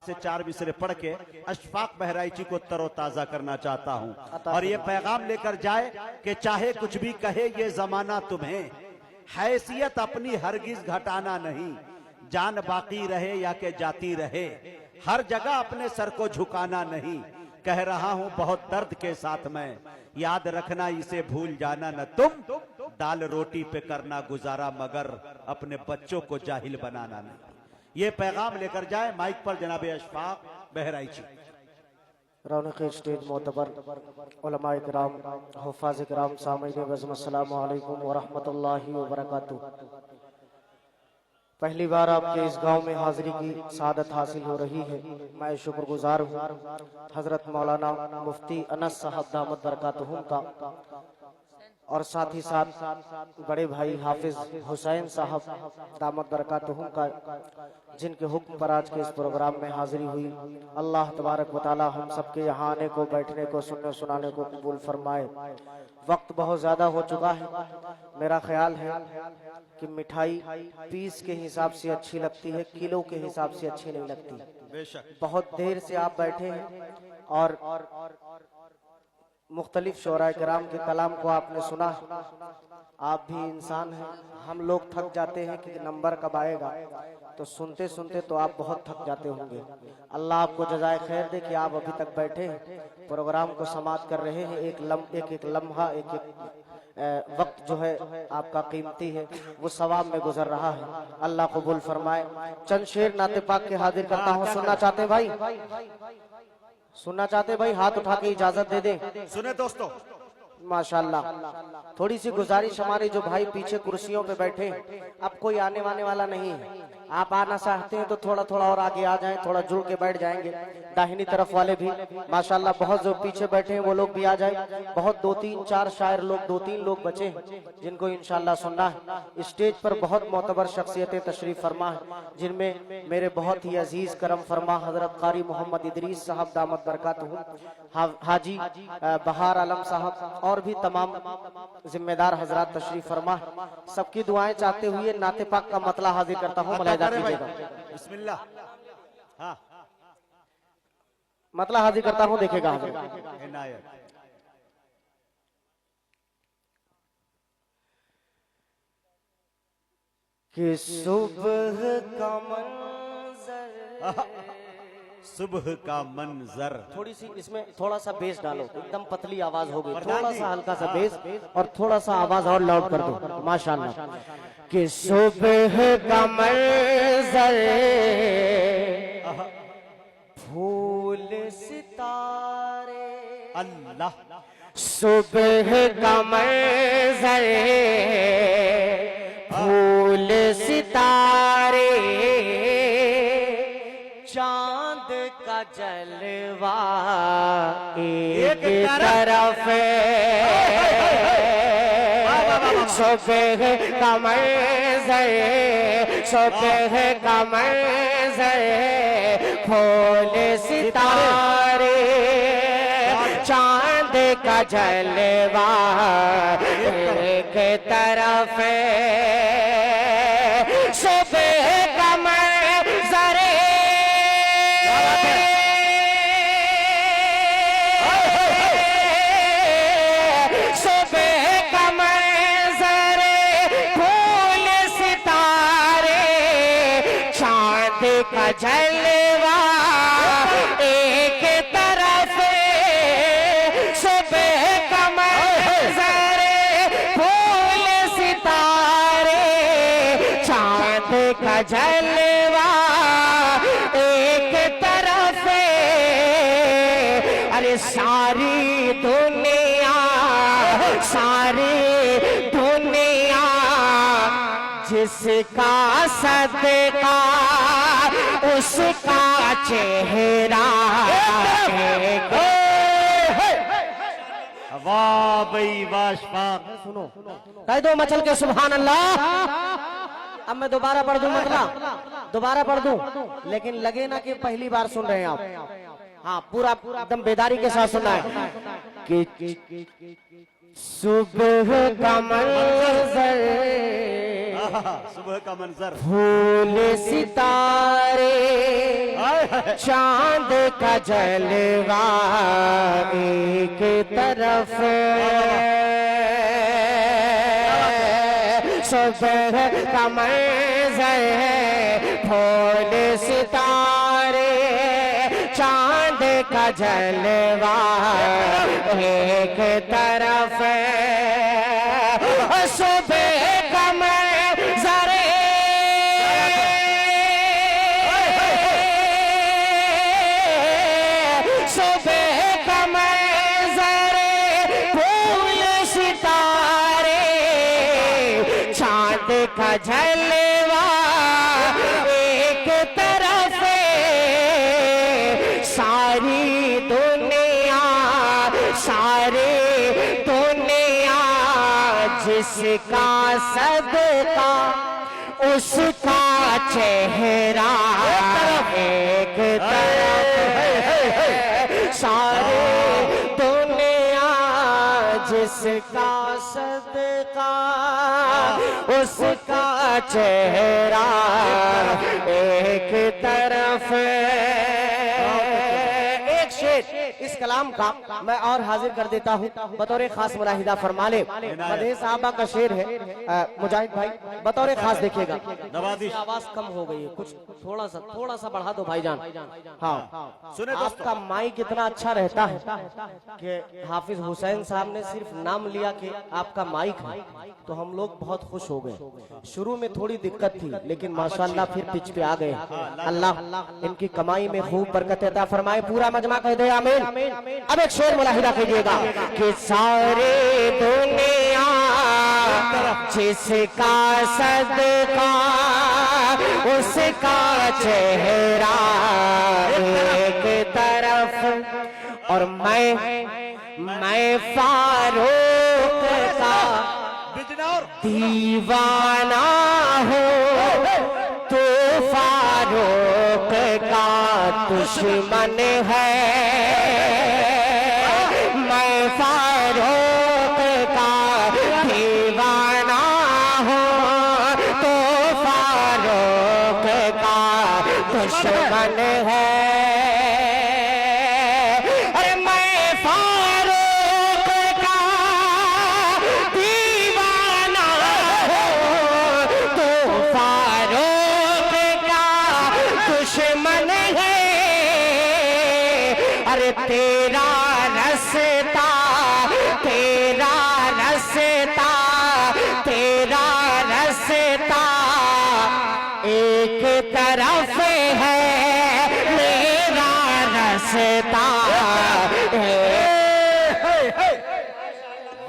से 4 मिसरे पढ़ के अशफाक बहराइची को तरोताजा करना चाहता हूँ और ये पैगाम लेकर जाए कि चाहे कुछ भी कहे ये जमाना तुम्हें, हैसियत अपनी हरगिज घटाना नहीं, जान बाकी रहे या के जाती रहे, हर जगह अपने सर को झुकाना नहीं। कह रहा हूँ बहुत दर्द के साथ मैं, याद रखना इसे भूल जाना न तुम, दाल रोटी पे करना गुजारा मगर अपने बच्चों को जाहिल बनाना नहीं। ये पैगाम लेकर जाए माइक पर जनाब अशफाक बहराइची। रौनक स्टेज मोतबर उलमा इकराम, हुफ़ाज़ इकराम, सामईन बज़्म, अस्सलामु अलैकुम व रहमतुल्लाहि व बरकातुहू। पहली बार आपके इस गांव में हाजिरी की सादत हासिल हो रही है। मैं शुक्रगुजार हूँ हजरत मौलाना मुफ्ती अनस साहब दामत बरकातुहुम का, और साथ ही साथ बड़े भाई हाफिज हुसैन साहब दामत बरकातुहुम का, जिनके हुक्म पर आज के इस प्रोग्राम में हाजिरी हुई। अल्लाह तबारक व तआला हम सबके यहाँ आने को, बैठने को, सुनने सुनाने को कबूल फरमाए। वक्त बहुत ज्यादा हो चुका है। मेरा ख्याल है कि मिठाई पीस के हिसाब से अच्छी लगती है, किलो के हिसाब से अच्छी नहीं लगती। बेशक बहुत देर से आप बैठे हैं और मुख्तलिफ शोरा कराम के कलाम को आपने सुना। आप भी इंसान हैं, हम लोग थक जाते हैं कि नंबर कब आएगा, तो सुनते सुनते तो आप बहुत थक जाते होंगे। अल्लाह आपको जज़ाए खैर दे कि आप अभी तक बैठे हैं, प्रोग्राम को समाप्त कर रहे हैं। एक लम्हा, एक वक्त जो है आपका कीमती है, वो सवाब में गुजर रहा है। अल्लाह कबूल फरमाए। चंद शेर नाते पाक के हाजिर करता हूँ। सुनना चाहते भाई? सुनना चाहते भाई? हाथ उठा के इजाजत दे दें। सुने दोस्तों, माशाल्लाह। थोड़ी सी गुजारिश, हमारे जो भाई पीछे कुर्सियों पे बैठे हैं, अब कोई आने वाने वाला नहीं है। आप आना चाहते हैं तो थोड़ा थोड़ा और आगे आ जाएं, थोड़ा जुड़ के बैठ जाएंगे। दाहिनी तरफ वाले भी माशाल्लाह, बहुत जो पीछे बैठे हैं वो लोग भी आ जाएं। बहुत 2-3-4 शायर लोग, 2-3 लोग बचे हैं जिनको इंशाल्लाह सुनना है। स्टेज पर बहुत मोतबर शख्सियतें तशरीफ फरमा है, जिनमें मेरे बहुत ही अजीज करम फरमा हजरत कारी मोहम्मद इदरीस साहब दामत बरकातुहू, हाजी बहार आलम साहब और भी तमाम जिम्मेदार हजरात तशरीफ फरमा। सबकी दुआएं चाहते हुए नाते पाक का मतला हाजिर करता हूँ, मलाइदा कीजिएगा। बिस्मिल्लाह। हाँ, मतला हाजिर करता हूँ, देखेगा इनायत। कि सुबह का मंजर, सुबह का मंजर। थोड़ी सी इसमें थोड़ा सा बेस डालो, एकदम पतली आवाज हो गई, थोड़ा सा हल्का सा बेस और थोड़ा सा आवाज और लाउड कर दो। माशाल्लाह। कि सुबह का मंजर, फूल सितारे, अल्लाह। सुबह का मंजर, फूल सितारे, चांद का जलवा एक तरफ, सुबह का मंजर, सुबह का मंजर, फूल सितारे, चांद का जलवा एक तरफ, सुबह का मंजर, सुबह का मंजर, फूल सितारे, चांद का जलवा एक तरफ, सुबह का मंजर, फूल सितारे, चांद का जलवा एक तरफ। अरे सारी दुनिया, सारी दुनिया जिसका सदका उसका चेहरा, वाह भाई वाह अशफाक। सुनो कह दो मचल के सुभान अल्लाह। अब मैं दोबारा पढ़ दूं, मतलब दोबारा पढ़ दूं, लेकिन लगे ना कि पहली बार सुन रहे हैं आप। हाँ, पूरा एकदम बेदारी के साथ सुनना है। कि सुबह का मंजर, सुबह का मंजर, फूल सितारे, चांद का जलवा एक तरफ, सुबह का मंजर, फूल सितारे, चांद का जलवा एक तरफ, सुबह का मंजर, सुबह का मंजर, फूल सितारे, चांद का जलवा एक तरफ, सारी दुनिया, सारी दुनिया जिसका सदका उसका चेहरा एक तरफ, सारी दुनिया जिसका सदका उसका चेहरा एक तरफ। एक शेर इस कलाम का मैं और हाजिर कर देता हूँ बतौर खास मुलाहिदा फरमा ले। मदीह साहबा का शेर है, मुजाहिद भाई बतौर खास देखिएगा। नवाजिश आवाज कम हो गई है, कुछ थोड़ा सा बढ़ा दो भाईजान। हाँ सुने आपका माइक इतना अच्छा रहता है कि हाफिज हुसैन साहब ने सिर्फ नाम लिया कि आपका माइक है तो हम लोग बहुत खुश हो गए। शुरू में थोड़ी दिक्कत थी लेकिन माशाल्लाह फिर पिच पे आ गए। अल्लाह इनकी कमाई में खूब बरकत अता फरमाए। पूरा मजमा कह दे आमीन। अब एक शेर मुलाहिदा कीजिएगा कि सारे दुनिया जिसका सदका उसका चेहरा एक तरफ, और मैं फारूक का दीवाना हूँ, तो फारूक का दुश्मन है। मैं फारूक का दीवाना हूँ, तो फारूक का दुश्मन है। अरे मैं फारूक का दीवाना हूँ, तो फारूक का दुश्मन है। अरे तेरा रास्ता, तेरा रास्ता, तेरा रास्ता एक तरफ है, मेरा रास्ता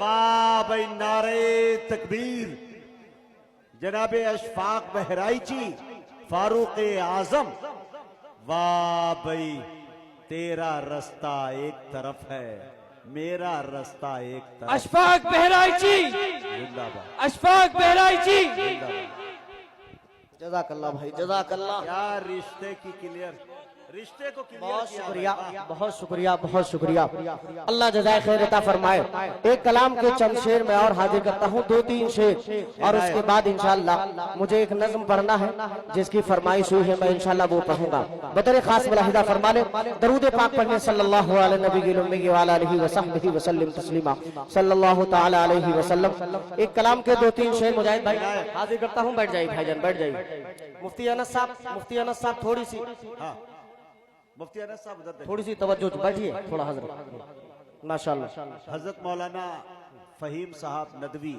वाह भाई, नारे तकबीर। जनाबे अशफाक बहराइची फारूक आजम, वाह भाई, तेरा रास्ता एक तरफ है, मेरा रास्ता एक तरफ। अशफाक बहराइची, जिंदाबाद, अशफाक बहराइची। जज़ाकल्लाह भाई, जज़ाकल्लाह। यार रिश्ते की क्लियर, रिश्ते को क्लियर बहुत किया शुक्रिया, भाई, वाह। बहुत शुक्रिया, बहुत शुक्रिया। अल्लाह जज़ाए खैर अता फरमाए। एक कलाम के चंद शेर मैं और हाजिर करता हूँ, 2-3 शेर, और उसके बाद इंशाअल्लाह मुझे एक नज़्म पढ़ना है जिसकी फरमाइश हुई है, मैं इंशाअल्लाह वो पढ़ूंगा। बतौर खास मुलाहिदा फरमा ले, दरूद पाक पढ़ने सल्लल्लाहु अलैहि नबी व अलैहि वसल्लम वसल्लम तस्लीमा सल्लल्लाहु तआला अलैहि वसल्लम। एक कलाम के 2-3 शेर मुजाहिद भाई हाजिर करता हूँ। बैठ जाइए भाईजान, बैठ जाइए। मुफ्ती अनस साहब, मुफ्ती अनस साहब थोड़ी सी, हाँ मुफ्ती अनस साहब उधर देखिए। थोड़ी सी तवज्जो, बैठिए थोड़ा हजरत, माशाअल्लाह। हजरत मौलाना फहीम साहब नदवी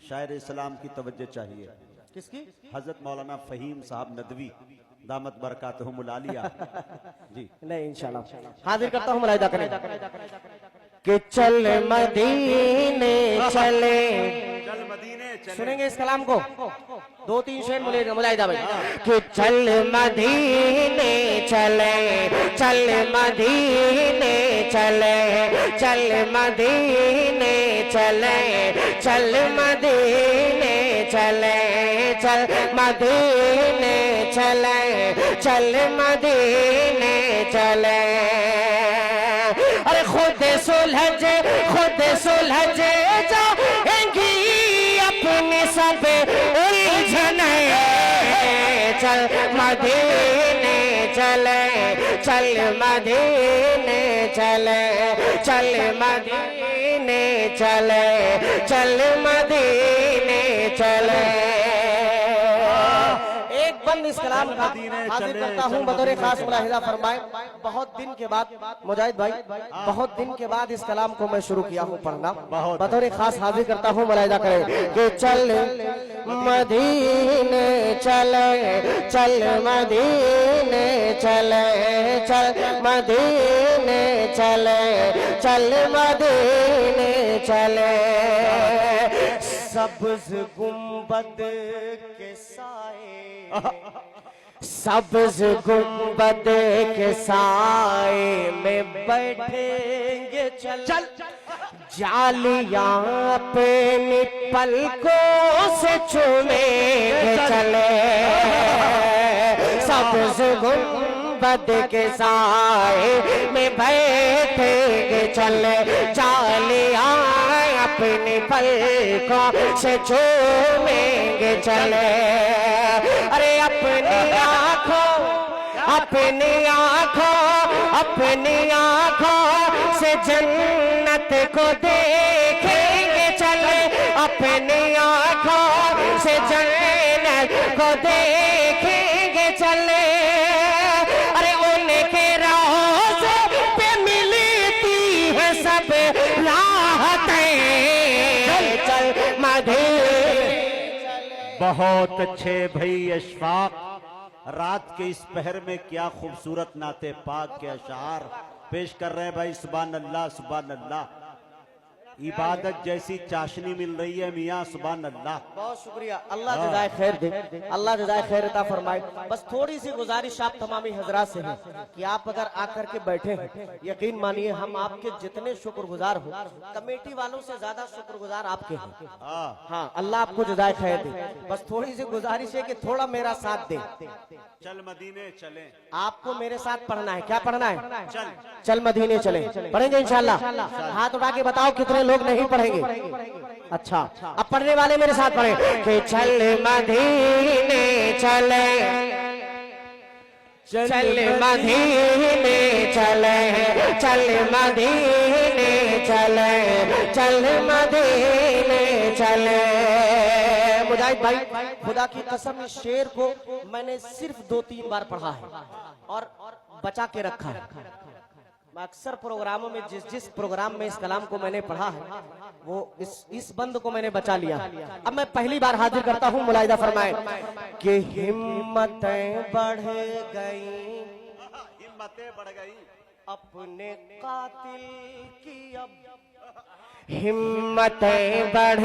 शायर इस्लाम की तवज्जो चाहिए। किसकी? हजरत मौलाना फहीम साहब नदवी दामत बरकातहुमुल आलिया जी। नहीं इंशाल्लाह हाजिर करता हूँ मुलाहिदा करें कि चल मदीने चले। चल मदीने चले। सुनेंगे इस कलाम को, 2-3 शेर मुलाहिदा भाई। कि चल मदीने चले, चल मदीने चले, चल मदीने चले, चल मदीने चले, चल मदीने चले, चल मदीने चले। अरे खुद सुलझ जाएंगी अपने सब उलझने। चल मदीने चले, चल मदीने चले, चल मदीने चले, चल मदीने चले। एक बंद इस कलाम का हाजिर करता हूँ बतौर खास मुलाहिजा फरमाए। बहुत दिन के बाद मुजाहिद भाई, बहुत दिन के बाद इस कलाम को मैं शुरू किया हूँ पढ़ना, बतौर खास हाजिर करता हूँ, मुलाहिजा करें कि चल मदीने चले, चल मदीने चले, चल मदीने चले, चल मदीने चले। सब्ज गुंबद के साए, सब्ज गुंबद के साए में बैठेंगे चल, जालियां पे पलकों से चूमेंगे चले। सब्ज गुंबद के साए में बैठेंगे चले, जालियां अपनी पलकों से चूमेंगे चले। अरे अपनी आंखों, अपनी आंखों, अपनी आंखों से जन्नत को देखेंगे चले, अपनी आंखों से जन्नत को देखेंगे चले। अरे उनके रोज़े पे मिलती है सब राहतें। चल मदीने। बहुत अच्छे भाई अशफाक, रात के इस पहर में क्या खूबसूरत नाते पाक के अशार पेश कर रहे हैं भाई। सुभान अल्लाह, सुभान अल्लाह। इबादत जैसी चाशनी मिल रही है मियाँ, सुभान अल्लाह। बहुत शुक्रिया, अल्लाह जज़ाए खैर दे, अल्लाह जज़ाए खैर अता फरमाए। बस थोड़ी सी गुजारिश आप तमामी हजरात से है कि आप अगर आकर के बैठे हैं, यकीन मानिए हम आपके जितने शुक्रगुजार हो, कमेटी वालों से ज्यादा शुक्रगुजार आपके हैं। हाँ, अल्लाह आपको जज़ाए खैर दे। बस थोड़ी सी गुजारिश है कि थोड़ा मेरा साथ दे। चल मदीने चले, आपको मेरे साथ पढ़ना है। क्या पढ़ना है? चल चल मदीने चले। पढ़ेंगे इंशाल्लाह। हाथ उठा के बताओ कितने लोग नहीं पढ़ेंगे। अच्छा, अब पढ़ने वाले मेरे साथ पढ़े कि चल मदीने चले, चल मदीने चले, चल मदीने चले, चल मदीने चले। मुजाहिद भाई, खुदा की कसम इस शेर को मैंने सिर्फ 2-3 बार पढ़ा है और बचा के रखा है। मैं अक्सर प्रोग्रामों में जिस प्रोग्राम में इस कलाम को मैंने पढ़ा है वो इस बंद को मैंने बचा लिया। अब मैं पहली बार हाजिर करता हूँ, मुलाहिजा फरमाए कि हिम्मतें बढ़ गई, हिम्मतें बढ़ गई अपने कातिल की अब हिम्मतें बढ़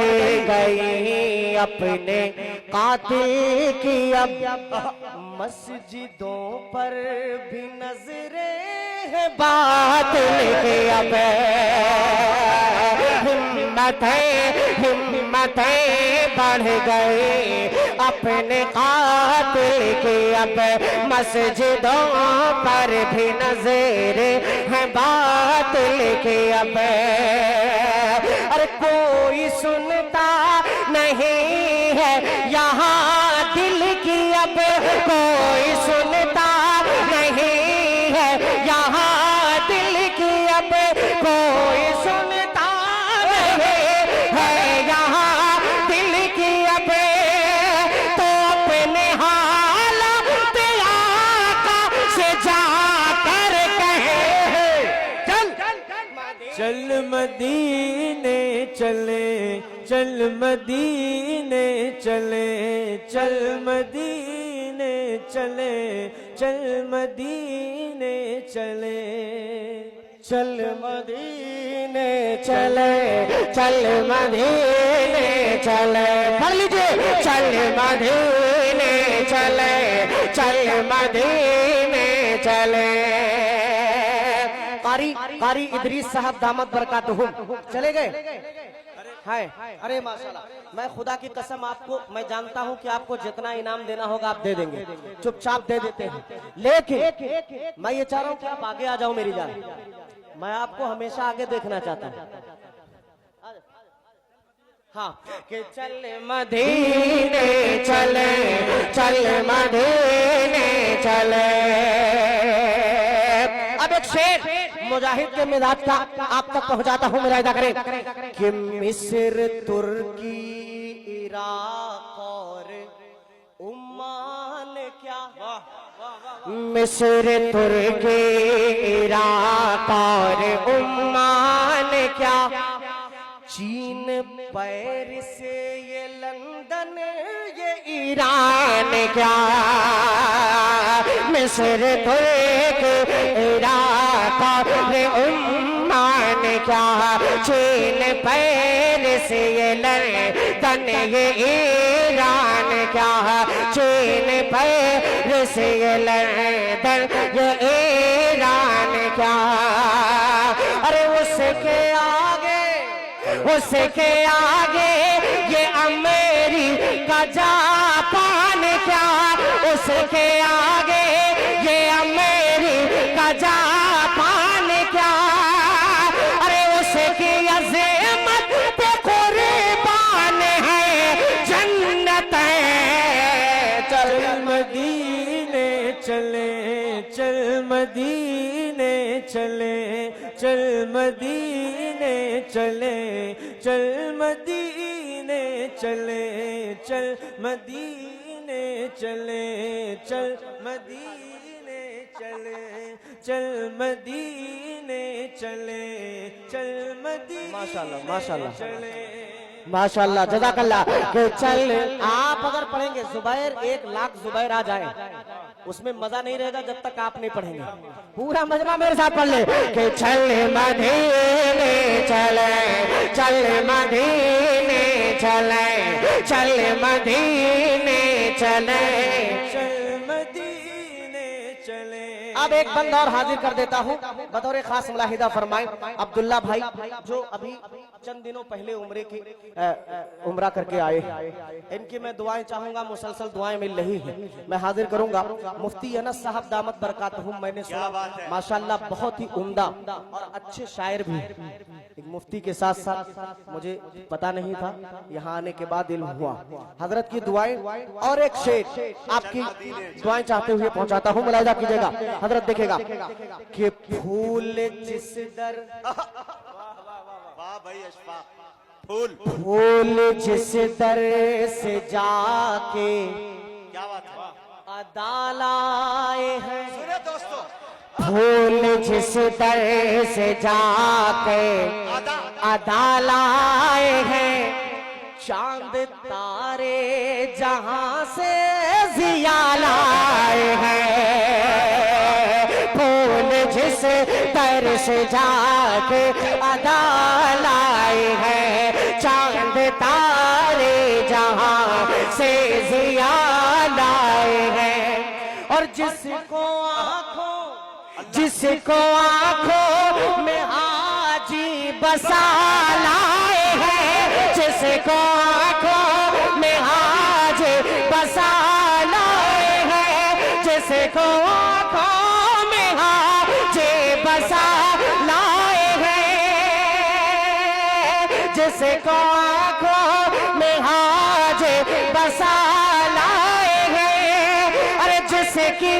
गई अपने कातिल की अब, मस्जिदों पर भी नजरें हैं बातिल की अब। हिम्मतें बढ़ गई अपने कातिल की अब, मस्जिदों पर भी नजरें हैं बातिल की अब। अरे कोई सुनता नहीं है यहाँ दिल की अब, कोई सुनता नहीं है यहाँ दिल की अब, कोई सुनता नहीं है यहाँ दिल की अब। तो अपने हालात आका से जाकर कहे चल मदीने चले, चल मदीने चले, चल मदीने चले, चल मदीने चले, चल मदीने चले, चल मदीने चले। पढ़ लीजिए, चल मदीने चले, चल मदीने चले। कारी इदरीस साहब दामद बरकातुहुम चले गए है। अरे माशाल्लाह, मैं खुदा की कसम आपको, मैं जानता हूं कि आपको जितना इनाम देना होगा आप दे देंगे, चुपचाप दे देते हैं। लेकिन मैं ये चाह रहा हूं कि आप आगे आ जाओ मेरी जान। मैं आपको हमेशा आगे देखना चाहता हूँ। हाँ कि चल मदीने चले, चल मदीने चले। अब एक शेर मुजाहिद के मिजाज का आप तक पहुंचाता हूं, मेरा अदा करें कि मिस्र, तुर्की, इराक और ओमान क्या, मिस्र, तुर्की, इराक और ओमान क्या, चीन, पेरिस, ये लंदन, ये ईरान क्या, मिस्र, तुर्की, इराक और ओमान क्या, चीन, पेरिस, ये लंदन, ये ईरान क्या, चीन, पेरिस, ये लंदन, ये ईरान क्या। अरे उसके आगे, उसके आगे ये अमेरिका, जापान क्या, उसके आगे ये अमेरिका, जापान क्या। अरे उसकी अज़मत पे कुर्बान है जन्नत है। चल मदीने चले, चल मदीने चले, चल मदीने चले, चल मदीने चले, चल मदीने चले, चल मदीने चले, चल मदीने चले, चल मदीने माशाल्लाह, माशाल्लाह, चले। माशाल्लाह, जज़ाकल्लाह। कि चल, आप अगर पढ़ेंगे जुबैर 1,00,000 जुबैर आ जाए, उसमें मजा नहीं रहेगा जब तक आप नहीं पढ़ेंगे। पूरा मजमा मेरे साथ पढ़ ले कि चल मदीने चले, चल मदीने चले, चल मदीने चले, चल मदीने चले। अब एक बंदा और हाजिर कर देता हूँ बतौर खास मुलाहिदा फरमाए। अब्दुल्ला भाई जो अभी चंद दिनों पहले उम्रा करके आए, इनकी मैं दुआएं चाहूंगा, मुसलसल दुआएं मिल रही हैं, मैं हाजिर करूंगा। मुफ्ती अनस साहब दामत बरकातहुम, मैंने सुना माशाल्लाह बहुत ही उम्दा और अच्छे शायर भी हैं। एक मुफ्ती के साथ साथ मुझे पता नहीं था, यहाँ आने के बाद इल्म हुआ। हजरत की दुआएं और एक शेर आपकी दुआएं चाहते हुए पहुंचाता हूँ, मुलाहिदा कीजिएगा। हजरत देखेगा कि फूल जिस दर, वाह भाई अशफाक, फूल, फूल जिस दर से जाके क्या बात है, अदा लाए हैं, सुनिए दोस्तों, फूल जिस दर से जाके अदा लाए हैं, चांद तारे जहां से जिया लाए हैं, फूल जिस दर से जाके अदा लाए हैं, चांद तारे जहां से जिया लाए हैं। और जिसको आंखों में हाजी बसा लाए हैं, जिसको आंखों में हाजी बसा लाए हैं, जिसको आंखों में हाजी बसा लाए हैं, जिसको आंखों में हाजी बसा लाए हैं। अरे जिसकी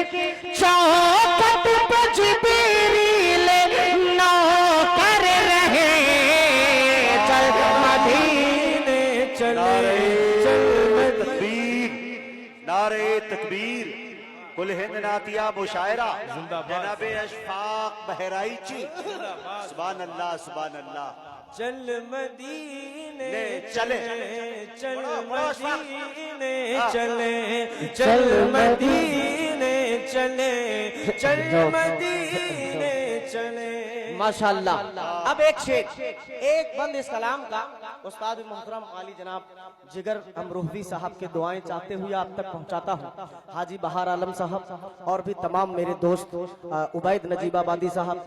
चौखट पे जिब्रील नौकर रहे, चल मदीने चले, चल तकबीर, नारे तकबीर, कुल हिंद नातिया मुशायरा, जनाबे अशफाक बहराइची, सुभान अल्लाह, सुभान अल्लाह। चल मदीने चले, चल मदीने चले, चल मदीने चले, चल मदीने चले। माशाल्लाह। अब एक शेर, एक बंद इस कलाम का उस्ताद मोहतरम आली जनाब जिगर अमरूहवी साहब के दुआएं चाहते हुए आप तक पहुंचाता हूं। हाजी बहार आलम साहब और भी तमाम मेरे दोस्त, उबैद नजीबाबादी साहब,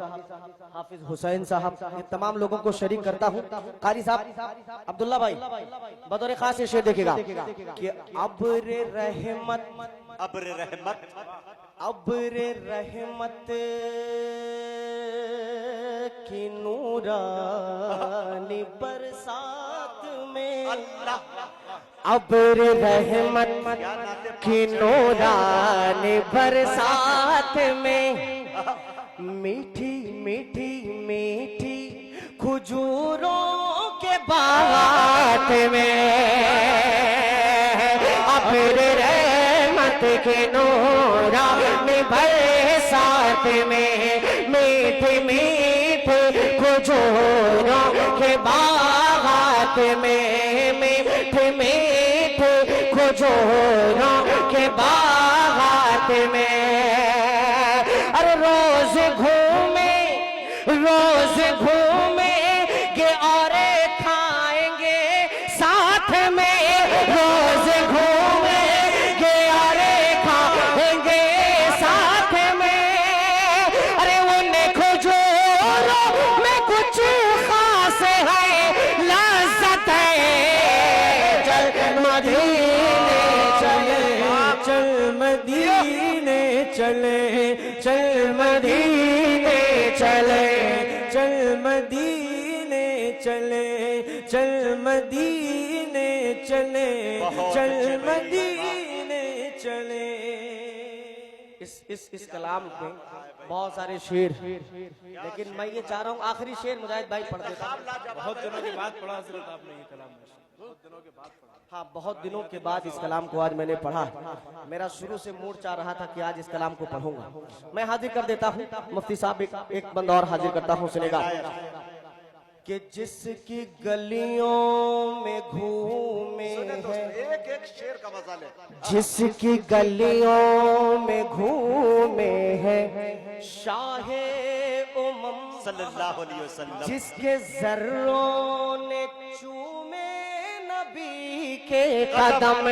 हाफिज हुसैन साहब, ये तमाम लोगों को शरीक करता हूं। कारी साहब अब्दुल्ला भाई बतौर खास ये शेर देखेगा कि अब्र रहमत, अब्र रहमत, अब्र रहमत की नूरानी बरसात में अब्र रहमत की नूरानी बरसात में मीठी मीठी मीठी खजूरों के बागात में अब्र रहमत के नूरानी बरसात में मीठे मीठे खजूरों के बागात में मीठे मीठे खजूरों के बागात में अरे रोज घूमे गे और खाएंगे साथ में रोज घूमे गे और खाएंगे साथ में अरे उन्हें खजूरों में कुछ खास है लज्जत है चल मदीने चले चल मदीने चले चल मदीने चले चल मदीने चले चल मदीने चले चल मदीने चले। इस कलाम में बहुत सारे शेर लेकिन मैं ये चाह रहा हूँ आखिरी शेर मुजाहिद भाई पढ़ देता हूं। बहुत दिनों के बाद पढ़ा हजरत आपने ये कलाम। हाँ बहुत दिनों के बाद इस कलाम को आज मैंने पढ़ा। मेरा शुरू से मूड चाह रहा था कि आज इस कलाम को पढ़ूंगा। मैं हाजिर कर देता हूँ मुफ्ती साहब एक बंदा और हाजिर करता हूँ सुनेगा कि जिसकी गलियों में घूमे हैं एक शेर का मजा ले जिसकी गलियों में घूमे हैं शाहे उमम सल्लल्लाहु अलैहि वसल्लम जिसके जर्रों ने चूमे नबी के कदम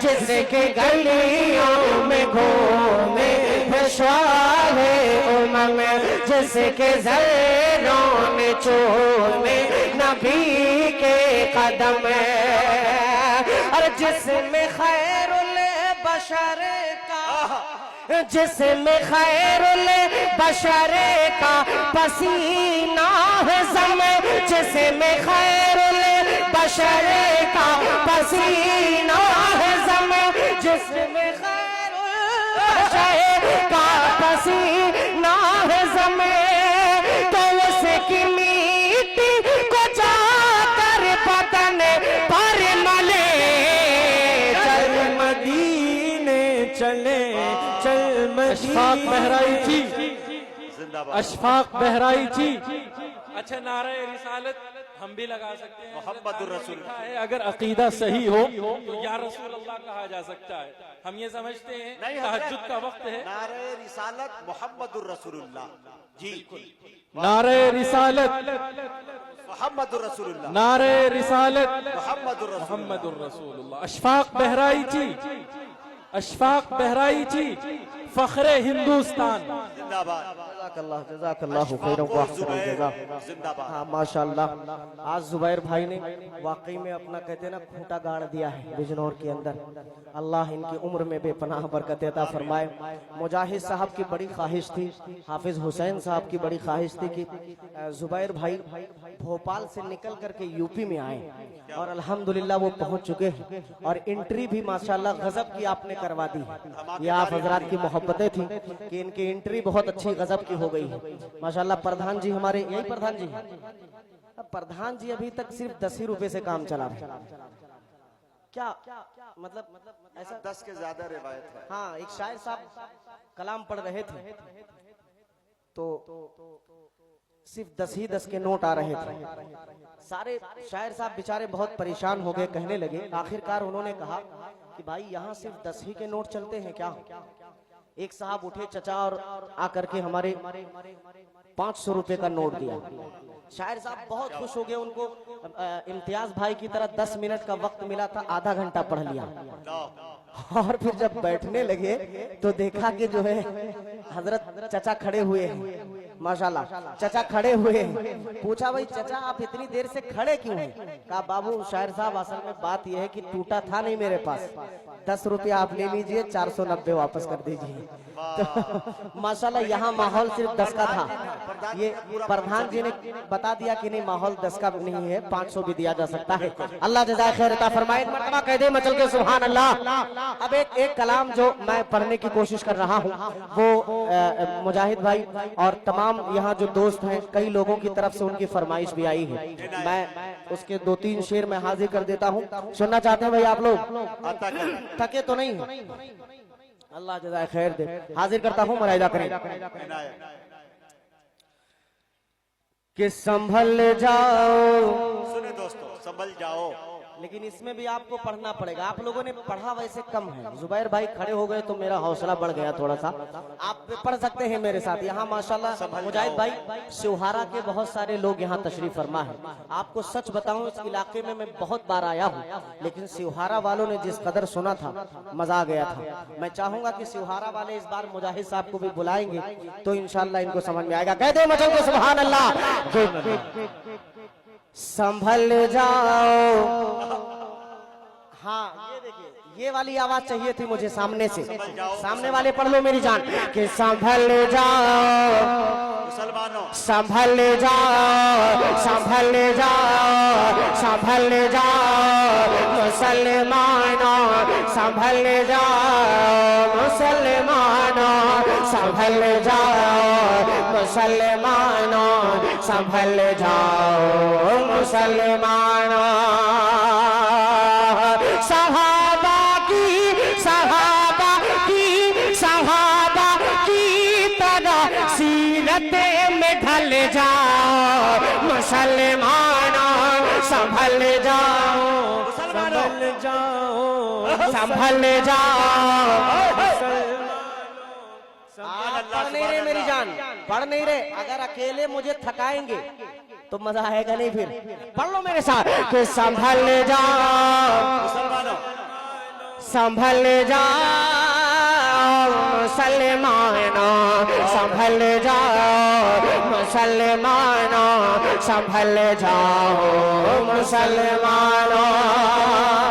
जिसके गलियों में घूमे हैं शाहे उमम जिसके जर्रों में चूमे नबी के कदम और जिसमें खैरुल बशर का जिसमें खैरुल बशर का पसीना है जम जिसमें खैरुल बशर का पसीना है जम जिसमें खैरुल बशर का पसीना है जम तो उसकी मिट्टी को जाकर बदन पर मले चल मदीने चले चल अशफाक बहराइची जिंदाबाद अशफाक बहराइची। अच्छा नारा रिसालत हम भी लगा सकते हैं। मोहम्मदुर रसूल लिखा है अगर अकीदा सही हो तो या रसूल अल्लाह कहा जा सकता है। हम ये समझते हैं तहज्जुद का वक्त है। नारे रिसालत मोहम्मदुर रसूलुल्लाह जी नारे रिसालत मोहम्मदुर रसूलुल्लाह नारे रिसालत मोहम्मदुर रसूलुल्लाह मोहम्मदुर रसूलुल्लाह। अशफाक बहराइची अशफाक बहराइची फख्रे हिंदुस्तान। जिंदाबाद जज़ाकल्लाहु खैरन व अहसनल जज़ा। जिंदाबाद हाँ माशाअल्लाह आज जुबैर भाई ने वाकई में अपना कहते हैं ना खूंटा गाड़ दिया है बिजनौर के अंदर। अल्लाह इनकी उम्र में बेपनाह बरकत अता फरमाए। मुजाहिद साहब की बड़ी ख्वाहिश थी हाफिज हुसैन साहब की बड़ी ख्वाहिश थी कि जुबैर भाई भोपाल से निकल करके यूपी में आए और अल्हम्दुलिल्लाह वो पहुंच चुके हैं और एंट्री भी माशाअल्लाह गजब की आपने करवा दी। ये आप हजरात की मोहब्बतें थी कि इनकी एंट्री बहुत अच्छी गजब की हो गई है माशाअल्लाह। प्रधान जी हमारे यही प्रधान जी प्रधान जी अभी तक सिर्फ 10 ही रुपए से काम चला रहे क्या मतलब ऐसा 10 के ज्यादा रिवायत है। हाँ एक शायर साहब कलाम पढ़ रहे थे तो सिर्फ 10 के नोट आ रहे थे। सारे शायर साहब बेचारे बहुत परेशान हो गए कहने लगे आखिरकार उन्होंने कहा कि भाई यहाँ सिर्फ 10 के नोट चलते हैं क्या। एक साहब उठे चचा और आकर के हमारे 500 रुपए का नोट दिया। शायर साहब बहुत खुश हो गए। उनको इम्तियाज भाई की तरह 10 मिनट का वक्त मिला था आधा घंटा पढ़ लिया और फिर जब बैठने लगे तो देखा कि जो है हजरत चचा खड़े हुए हैं माशाल्लाह। चचा खड़े हुए हैं। पूछा भाई चचा आप इतनी देर से खड़े क्यों हैं? कहा बाबू शायर साहब असल में बात यह है कि टूटा था नहीं मेरे पास, 10 रुपया आप ले लीजिए, 490 वापस कर दीजिए। तो माशाल्लाह यहाँ माहौल सिर्फ 10 का था। ये प्रधान जी ने बता दिया कि नहीं माहौल 10 का नहीं है, 500 भी दिया जा सकता है। अल्लाह जज़ाए खैर अता फरमाए। एक मरतबा कह दे मचल के सुभान अल्लाह। अब एक कलाम जो मैं पढ़ने की कोशिश कर रहा हूँ वो मुजाहिद भाई और तमाम यहाँ जो दोस्त हैं कई लोगों की तरफ से उनकी फरमाइश भी आई है। मैं उसके 2-3 शेर में हाजिर कर देता हूँ। सुनना चाहते हैं भाई आप लोग? थके तो नहीं? अल्लाह जज़ाए खैर दे। हाजिर करता हूँ, मुलाहिदा करें कि संभल जाओ। सुने दोस्तों, संभल जाओ। लेकिन इसमें भी आपको पढ़ना पड़ेगा। आप लोगों ने पढ़ा वैसे कम है। जुबैर भाई खड़े हो गए तो मेरा हौसला बढ़ गया थोड़ा सा। आप पढ़ सकते हैं मेरे साथ। यहाँ माशाल्लाह मुजाहिद भाई शिवहारा के बहुत सारे लोग यहाँ तशरीफ फरमा है। आपको सच बताऊं इस इलाके में मैं बहुत बार आया हूँ, लेकिन शिवहारा वालों ने जिस कदर सुना था मजा आ गया था। मैं चाहूंगा कि शिवहारा वाले इस बार मुजाहिद साहब को भी बुलाएंगे तो इंशाल्लाह इनको समझ में आएगा। कह दे मचल को सुभान अल्लाह। संभल जाओ। हाँ ये देखिए, ये वाली आवाज चाहिए थी मुझे सामने से। सामने वाले पढ़ लो मेरी जान कि संभल जाओ मुसलमानों, संभल जाओ, संभल जाओ, संभल जाओ मुसलमानों, संभल जाओ मुसलमानों, संभल जाओ मुसलमानों, संभल जाओ मुसलमानों। सहाबा की तरह सीरते में ढल जाओ मुसलमानों, संभल जाओ, संभल जाओ, संभल जाओ। पढ़ नहीं रहे मेरी जान, पढ़ नहीं रहे। अगर अकेले मुझे थकाएंगे तो मजा आएगा नहीं। फिर पढ़ लो मेरे साथ कि संभल जाओ मुसलमानों, संभल जाओ मुसलमानों, संभल जाओ मुसलमानों, संभल जाओ मुसलमानों।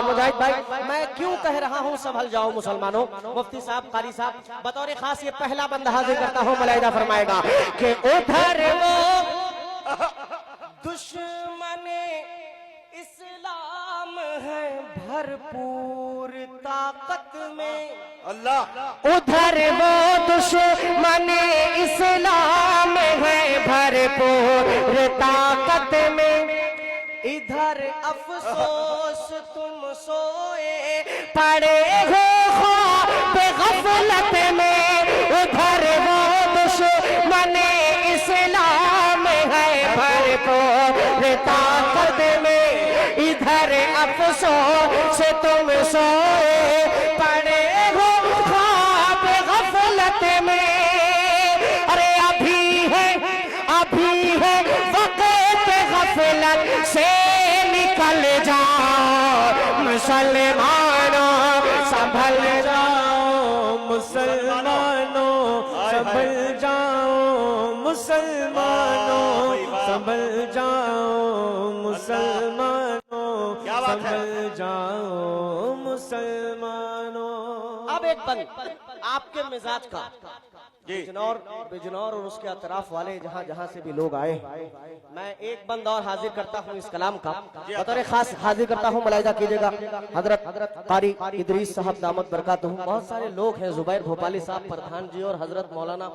मुजाहिद भाई मैं क्यों कह रहा हूँ संभल जाओ मुसलमानों? मुफ्ती साहब, कारी साहब बतौर खास ये पहला बंदा हाजिर करता हूँ, मुलाहिदा फरमाएगा कि उधर वो दुश्मने इस्लाम है भरपूर ताकत में, अल्लाह। उधर वो दुश्मने इस्लाम है भरपूर ताकत में, इधर अफसोस तुम सोए पड़े हो ख्वाब गफलत में, उधर वो दुश्मने इस्लाम है भरपूर ताकत में, इधर अफसोस तुम सोए पड़े हो ख्वाब गफलत में। अरे अभी है वक्त गफलत से निकल जाओ मुसलमानों, संभल जाओ मुसलमानों, संभल जाओ मुसलमानों, संभल जाओ मुसलमानों, संभल जाओ मुसलमानों। अब एक बंद आपके मिजाज का बिजनौर और उसके अतराफ वाले जहाँ जहाँ से भी लोग आए, मैं एक बंद और हाजिर करता हूँ इस कलाम का, बतौर खास हाजिर करता हूँ। मुलाहिदा कीजिएगा हजरत कारी इदरीस साहब दामद बरकातहू। बहुत सारे लोग हैं, जुबैर भोपाली साहब प्रधान जी और हजरत मौलाना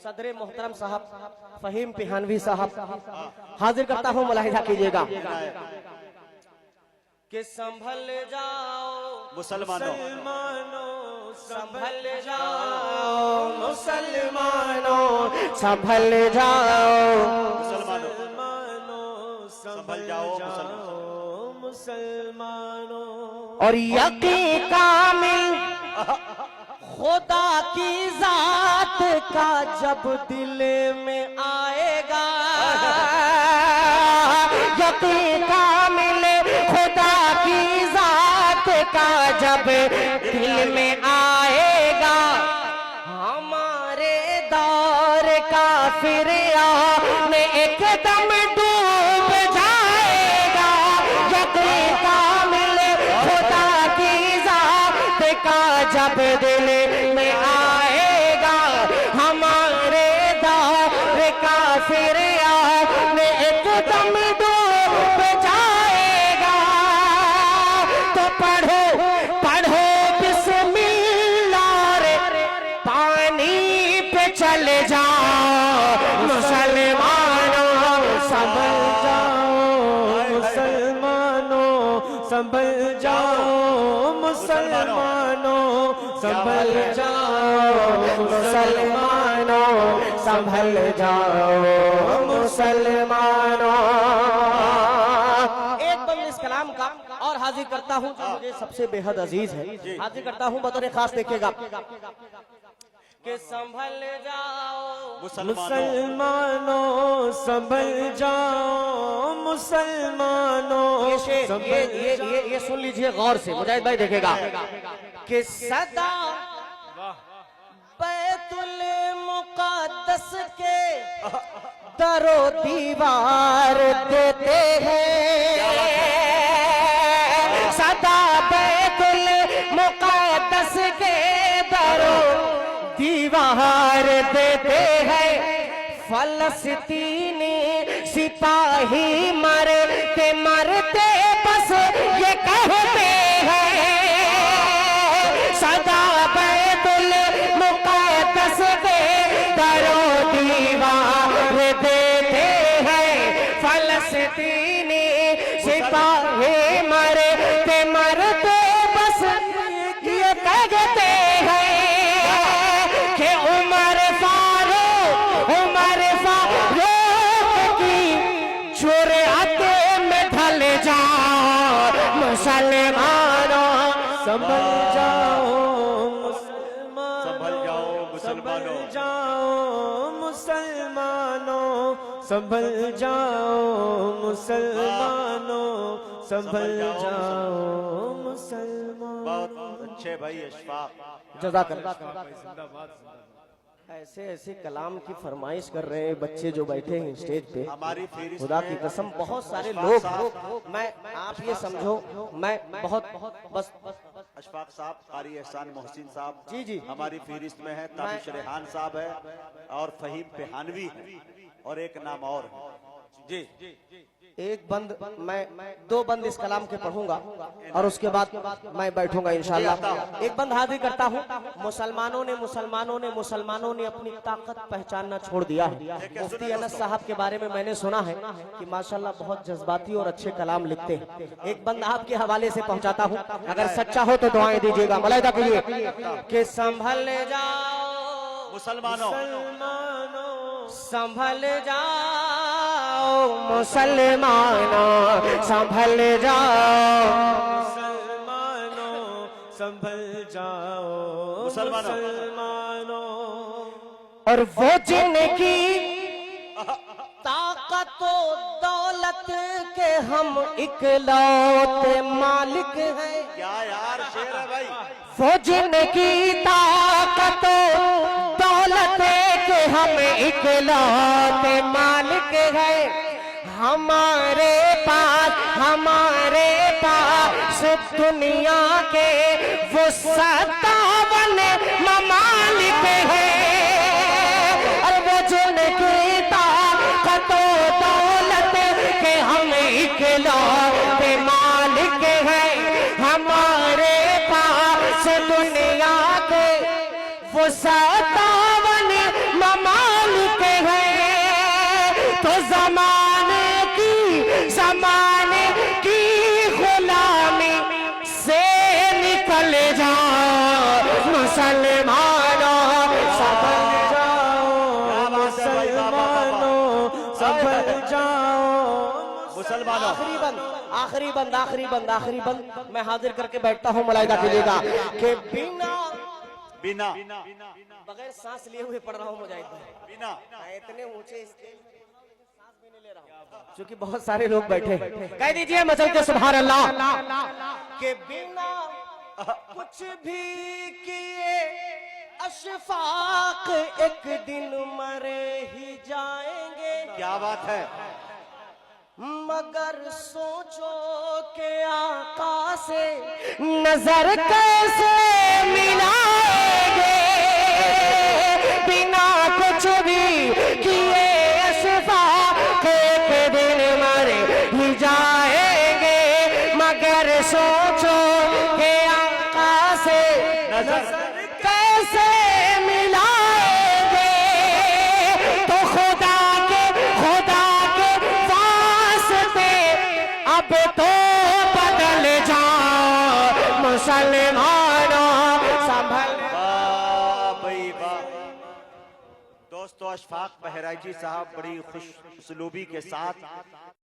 सदर मोहतरम साहब फहीम पिहानवी साहब। हाजिर करता हूँ, मुलाहिदा कीजिएगा कि संभल जाओ मुसलमानों, संभल जाओ मुसलमानों, संभल जाओ मुसलमानों, संभल जाओ मुसलमानों। और यकीन कामिल खुदा की जात का जब दिल में आएगा, यकीन कामिल खुदा की जात का जब दिल में आएगा, हमारे दौर काफिर में एकदम डूब जाएगा। यकीन कामिल खुदा की जात का जब दिल में आएगा, हमारे दौर काफिर में एकदम डूब जाएगा। तो पढ़ो पढ़ो बिस्मिल्लाह रे, पानी पे चले जाओ मुसलमानों, संभल जाओ मुसलमानों, संभल जाओ मुसलमानों, संभल जाओ मुसलमानों, संभल जाओ मुसलमानों। एक बंद इस कलाम का और हाजिर करता हूँ जो मुझे सबसे बेहद अजीज है, हाजिर करता हूँ बतौर खास। देखिएगा कि संभल जाओ मुसलमानों, संभल जाओ मुसलमानों। ये सुन लीजिए गौर से मुजाहिद भाई, देखेगा कि सदा बैतुल मुक़द्दस के दरो दीवार देते हैं, सदा बैतुल मुक़द्दस के दरो दीवार देते हैं। फलस्तीनी सिपाही मरते मरते बस ये कहते हैं, सदा बैतुल मुक़द्दस के दरो दीवार देते हैं। फलस्तीनी सिपाही मरते मरते बस ये कहते हैं कि उमर फारूक की जुर्अत में ढल जाओ मुसलमानों, संभल जाओ मुसलमानों, संभल जाओ मुसलमानों, संभल जाओ मुसलमानों, संभल जाओ मुसलमानों। बहुत अच्छे भाई अशफाक, जज़ाकल्लाह। ऐसे ऐसे कलाम की फरमाइश कर रहे हैं बच्चे जो बैठे हैं स्टेज पे, हमारी फेरिस्त खुदा की कसम बहुत सारे लोग, मैं आप ये समझो मैं बहुत बस अशफाक साहब, कारी एहसान मोहसिन साहब जी जी हमारी फेरिस्त में है, ताबिश रेहान साहब है और फहीम पेहानवी है और एक नाम और है जी। एक बंद मैं दो बंद इस कलाम के पढ़ूंगा और उसके बाद मैं बैठूंगा इंशाल्लाह। एक बंद हाजिर करता हूँ। मुसलमानों ने अपनी ताकत पहचानना छोड़ दिया है। मुफ्ती अनस साहब के बारे में मैंने सुना है कि माशाल्लाह बहुत जज्बाती और अच्छे कलाम लिखते हैं। एक बंद आपके हवाले से पहुंचाता हूँ, अगर सच्चा हो तो दुआएं दीजिएगा मलाइका के लिए कि संभल जाओ मुसलमानों, संभल जाओ मुसलमानों, संभल जाओ मुसलमानों, संभल जाओ मुसलमानों। और वो जिनकी ताकत दौलत के हम इकलौते मालिक हैं, क्या यार शेर है भाई। वो जिनकी ताकत दौलत के हम इकलौते मालिक हैं। हमारे पास दुनिया के वो 57 ममालिक हैं। और वो जिनकी ताकत दौलत के हम इकलौते मालिक हैं। हमारे पास दुनिया के वो 57 ममालिक हैं। तो जमाने की गुलामी से निकल जाओ मुसलमानों, संभल जाओ मुसलमानों, संभल जाओ मुसलमानों। आखिरी बंद मैं हाजिर करके बैठता हूँ मलाइका के लिए कि बिना बगैर सांस लिए हुए पढ़ रहा हूँ मुजाहिद भाई, बिना इतने ऊंचे सांस भी नहीं ले रहा हूँ क्योंकि बहुत सारे लोग बैठे। कह दीजिए मचल के सुभान अल्लाह के बिना कुछ भी किए अशफाक एक दिन मरेगा। क्या बात है। मगर सोचो के आका से नजर कैसे मिलाएंगे, बिना कुछ भी किए अशफाक के दिन मर ही जाएंगे। मगर सोचो के आका से नजर कैसे मिलाएंगे, तो खुदा के वास्ते अब तो बदल जाओ मुसलमानों, संभल। वाह भाई वाह। दोस्तों, अशफाक बहराइची साहब बड़ी खुश उसलूबी के साथ